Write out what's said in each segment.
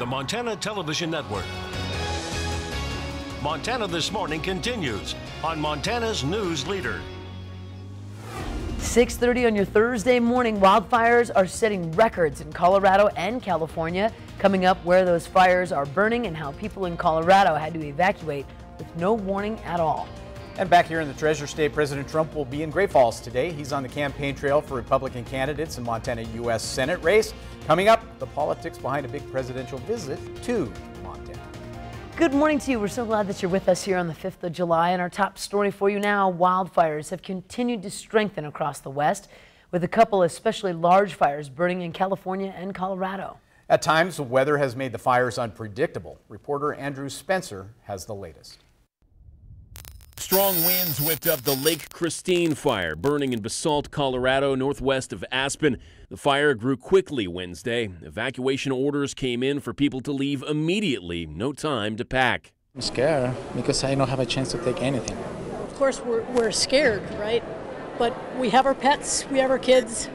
the Montana Television Network. Montana This Morning continues on Montana's News Leader. 6:30 on your Thursday morning. Wildfires are setting records in Colorado and California. Coming up, where those fires are burning and how people in Colorado had to evacuate with no warning at all. And back here in the Treasure State, President Trump will be in Great Falls today. He's on the campaign trail for Republican candidates in Montana U.S. Senate race. Coming up, the politics behind a big presidential visit to Montana. Good morning to you. We're so glad that you're with us here on the 5th of July. And our top story for you now, wildfires have continued to strengthen across the West, with a couple especially large fires burning in California and Colorado. At times, the weather has made the fires unpredictable. Reporter Andrew Spencer has the latest. Strong winds whipped up the Lake Christine fire, burning in Basalt, Colorado, northwest of Aspen. The fire grew quickly Wednesday. Evacuation orders came in for people to leave immediately. No time to pack. I'm scared because I don't have a chance to take anything. Of course, we're scared, right? But we have our pets, we have our kids,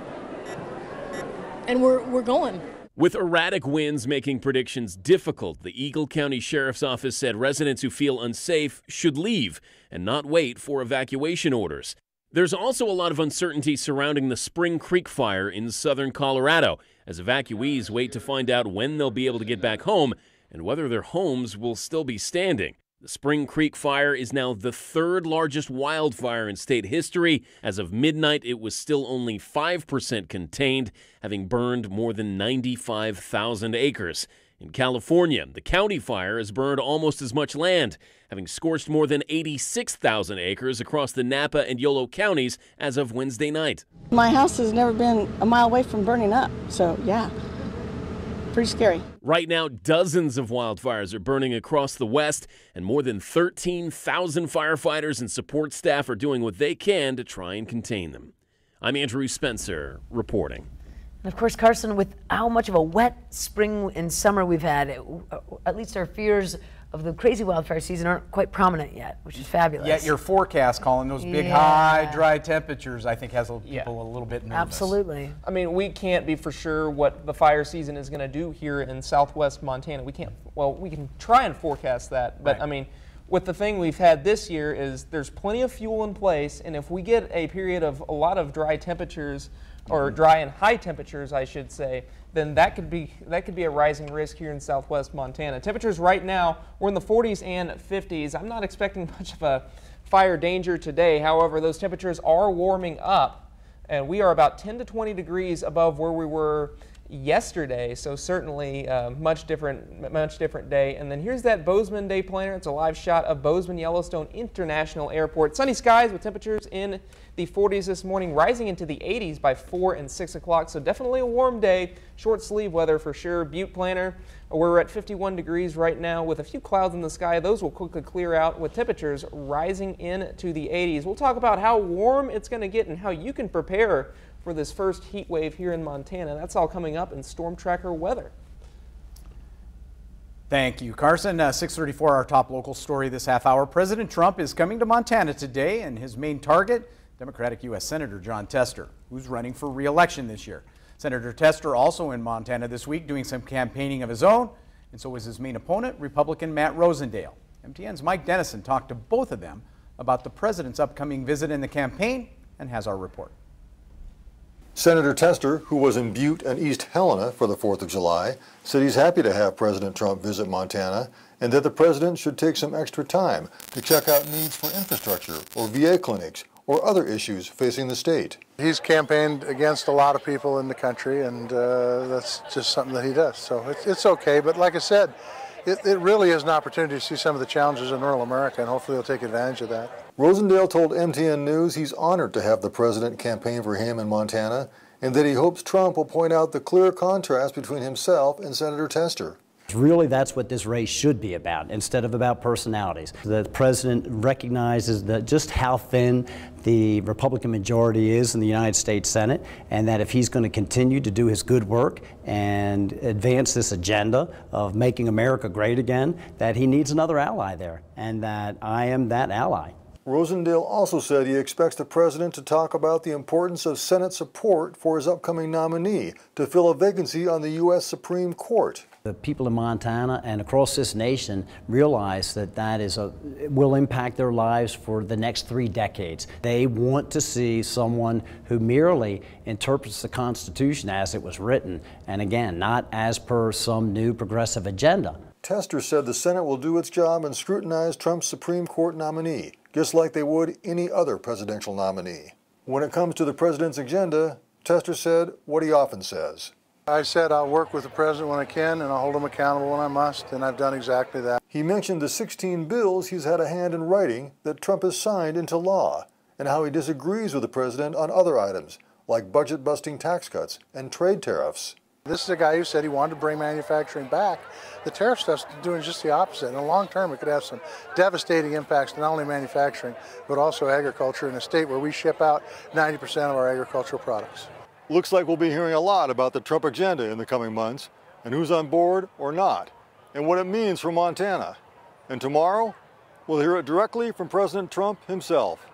and we're going. With erratic winds making predictions difficult, the Eagle County Sheriff's Office said residents who feel unsafe should leave and not wait for evacuation orders. There's also a lot of uncertainty surrounding the Spring Creek fire in southern Colorado, as evacuees wait to find out when they'll be able to get back home and whether their homes will still be standing. The Spring Creek fire is now the third largest wildfire in state history. As of midnight, it was still only 5% contained, having burned more than 95,000 acres. In California, the county fire has burned almost as much land, having scorched more than 86,000 acres across the Napa and Yolo counties as of Wednesday night. My house has never been a mile away from burning up, so yeah. Pretty scary. Right now, dozens of wildfires are burning across the West, and more than 13,000 firefighters and support staff are doing what they can to try and contain them. I'm Andrew Spencer, reporting. And of course, Carson, with how much of a wet spring and summer we've had, at least our fears of the crazy wildfire season aren't quite prominent yet, which is fabulous. Yet your forecast, Colin, those big, high, dry temperatures, I think has people a little bit nervous. Absolutely. I mean, we can't be for sure what the fire season is going to do here in southwest Montana. We can't, well, we can try and forecast that, but I mean, with the thing we've had this year is there's plenty of fuel in place, and if we get a period of a lot of dry temperatures, or dry and high temperatures, I should say, then that could be a rising risk here in southwest Montana. Temperatures right now, we're in the 40s and 50s. I'm not expecting much of a fire danger today. However, those temperatures are warming up, and we are about 10 to 20 degrees above where we were yesterday, so certainly much different day. And then here's that Bozeman Day planner. It's a live shot of Bozeman Yellowstone International Airport. Sunny skies with temperatures in the 40s this morning, rising into the 80s by 4 and 6 o'clock. So definitely a warm day, short sleeve weather for sure. Butte planner, we're at 51 degrees right now with a few clouds in the sky. Those will quickly clear out with temperatures rising into the 80s. We'll talk about how warm it's going to get and how you can prepare for this first heat wave here in Montana. That's all coming up in Storm Tracker weather. Thank you, Carson. 6:34, our top local story this half hour. President Trump is coming to Montana today, and his main target, Democratic U.S. Senator Jon Tester, who's running for re-election this year. Senator Tester also in Montana this week doing some campaigning of his own, and so is his main opponent, Republican Matt Rosendale. MTN's Mike Dennison talked to both of them about the president's upcoming visit in the campaign and has our report. Senator Tester, who was in Butte and East Helena for the 4th of July, said he's happy to have President Trump visit Montana and that the president should take some extra time to check out needs for infrastructure or VA clinics or other issues facing the state. He's campaigned against a lot of people in the country, and that's just something that he does. So it's okay, but like I said, it really is an opportunity to see some of the challenges in rural America, and hopefully he'll take advantage of that. Rosendale told MTN News he's honored to have the president campaign for him in Montana, and that he hopes Trump will point out the clear contrast between himself and Senator Tester. Really, that's what this race should be about, instead of about personalities. The president recognizes just how thin the Republican majority is in the United States Senate, and that if he's going to continue to do his good work and advance this agenda of making America great again, that he needs another ally there, and that I am that ally. Rosendale also said he expects the president to talk about the importance of Senate support for his upcoming nominee to fill a vacancy on the U.S. Supreme Court. The people in Montana and across this nation realize that it will impact their lives for the next 3 decades. They want to see someone who merely interprets the Constitution as it was written, and again, not as per some new progressive agenda. Tester said the Senate will do its job and scrutinize Trump's Supreme Court nominee, just like they would any other presidential nominee. When it comes to the president's agenda, Tester said what he often says. I said I'll work with the president when I can, and I'll hold him accountable when I must, and I've done exactly that. He mentioned the 16 bills he's had a hand in writing that Trump has signed into law, and how he disagrees with the president on other items, like budget-busting tax cuts and trade tariffs. This is a guy who said he wanted to bring manufacturing back. The tariff stuff's doing just the opposite. In the long term, it could have some devastating impacts to not only manufacturing, but also agriculture in a state where we ship out 90% of our agricultural products. Looks like we'll be hearing a lot about the Trump agenda in the coming months, and who's on board or not, and what it means for Montana. And tomorrow, we'll hear it directly from President Trump himself.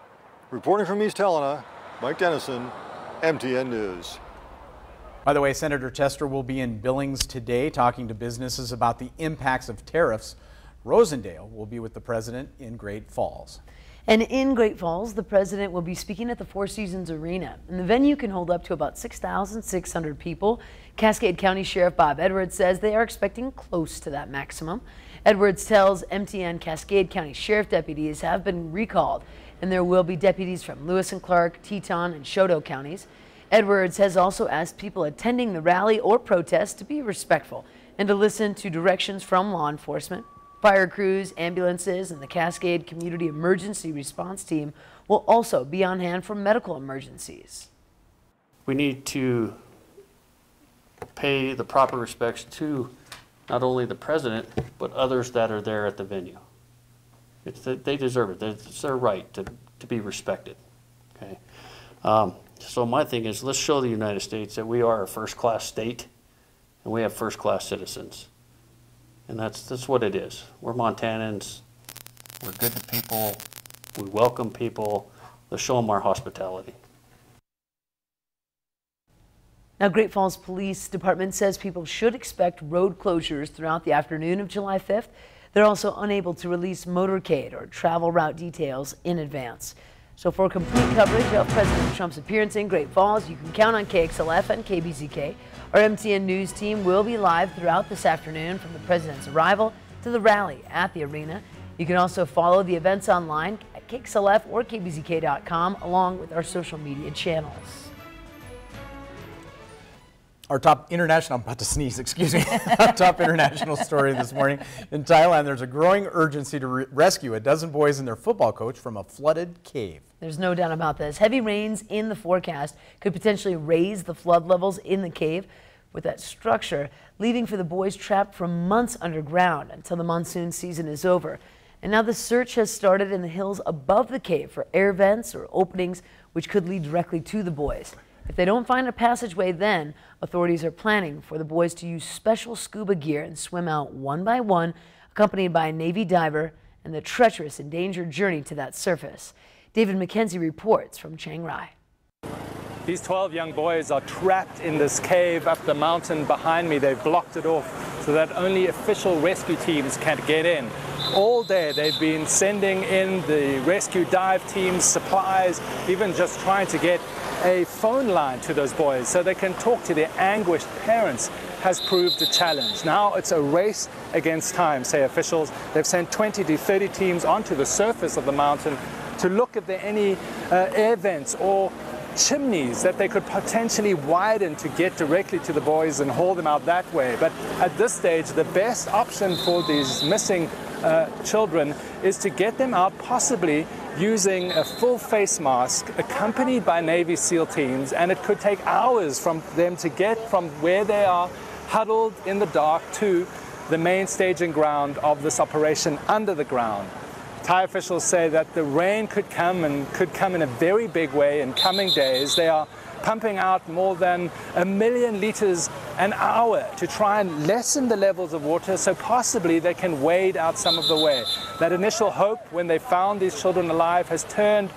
Reporting from East Helena, Mike Dennison, MTN News. By the way, Senator Tester will be in Billings today talking to businesses about the impacts of tariffs. Rosendale will be with the president in Great Falls. And in Great Falls, the president will be speaking at the Four Seasons Arena. And the venue can hold up to about 6,600 people. Cascade County Sheriff Bob Edwards says they are expecting close to that maximum. Edwards tells MTN Cascade County Sheriff deputies have been recalled, and there will be deputies from Lewis and Clark, Teton, and Choteau counties. Edwards has also asked people attending the rally or protest to be respectful and to listen to directions from law enforcement. Fire crews, ambulances, and the Cascade Community Emergency Response Team will also be on hand for medical emergencies. We need to pay the proper respects to not only the president, but others that are there at the venue. They deserve it. It's their right to be respected. Okay. So my thing is, let's show the United States that we are a first-class state and we have first-class citizens. And that's what it is. We're Montanans. We're good to people. We welcome people. Let's show them our hospitality. Now, Great Falls Police Department says people should expect road closures throughout the afternoon of July 5th. They're also unable to release motorcade or travel route details in advance. So for complete coverage of President Trump's appearance in Great Falls, you can count on KXLF and KBZK. Our MTN News team will be live throughout this afternoon, from the president's arrival to the rally at the arena. You can also follow the events online at KXLF or KBZK.com, along with our social media channels. Our top international, I'm about to sneeze, excuse me. Our top international story this morning. In Thailand, there's a growing urgency to rescue a dozen boys and their football coach from a flooded cave. There's no doubt about this. Heavy rains in the forecast could potentially raise the flood levels in the cave, with that structure leaving for the boys trapped for months underground until the monsoon season is over. And now the search has started in the hills above the cave for air vents or openings which could lead directly to the boys. If they don't find a passageway, then authorities are planning for the boys to use special scuba gear and swim out one by one, accompanied by a Navy diver, and the treacherous and dangerous journey to that surface. David McKenzie reports from Chiang Rai. These 12 young boys are trapped in this cave up the mountain behind me. They've blocked it off so that only official rescue teams can get in. All day they've been sending in the rescue dive teams, supplies, even just trying to get a phone line to those boys so they can talk to their anguished parents has proved a challenge. Now it's a race against time, say officials. They've sent 20 to 30 teams onto the surface of the mountain to look if there are any air vents or chimneys that they could potentially widen to get directly to the boys and haul them out that way. But at this stage, the best option for these missing children is to get them out, possibly using a full face mask accompanied by Navy SEAL teams, and it could take hours from them to get from where they are huddled in the dark to the main staging ground of this operation under the ground. Thai officials say that the rain could come and could come in a very big way in coming days. They are pumping out more than 1 million liters an hour to try and lessen the levels of water so possibly they can wade out some of the way. That initial hope when they found these children alive has turned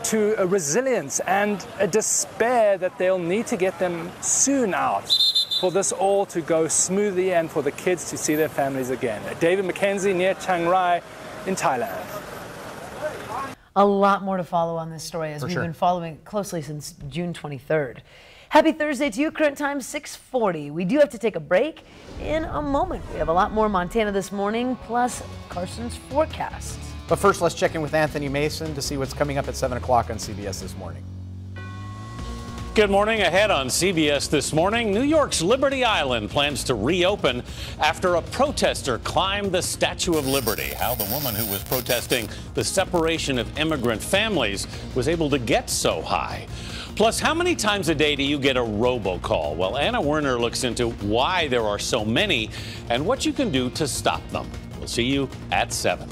to a resilience and a despair that they'll need to get them soon out for this all to go smoothly and for the kids to see their families again. David McKenzie near Chiang Rai in Thailand. A lot more to follow on this story as we've been following it closely since June 23rd. Happy Thursday to you. Current time 6:40. We do have to take a break in a moment. We have a lot more Montana this morning, plus Carson's forecast. But first, let's check in with Anthony Mason to see what's coming up at 7 o'clock on CBS this morning. Good morning. Ahead on CBS this morning, New York's Liberty Island plans to reopen after a protester climbed the Statue of Liberty. How the woman who was protesting the separation of immigrant families was able to get so high. Plus, how many times a day do you get a robocall? Well, Anna Werner looks into why there are so many and what you can do to stop them. We'll see you at 7.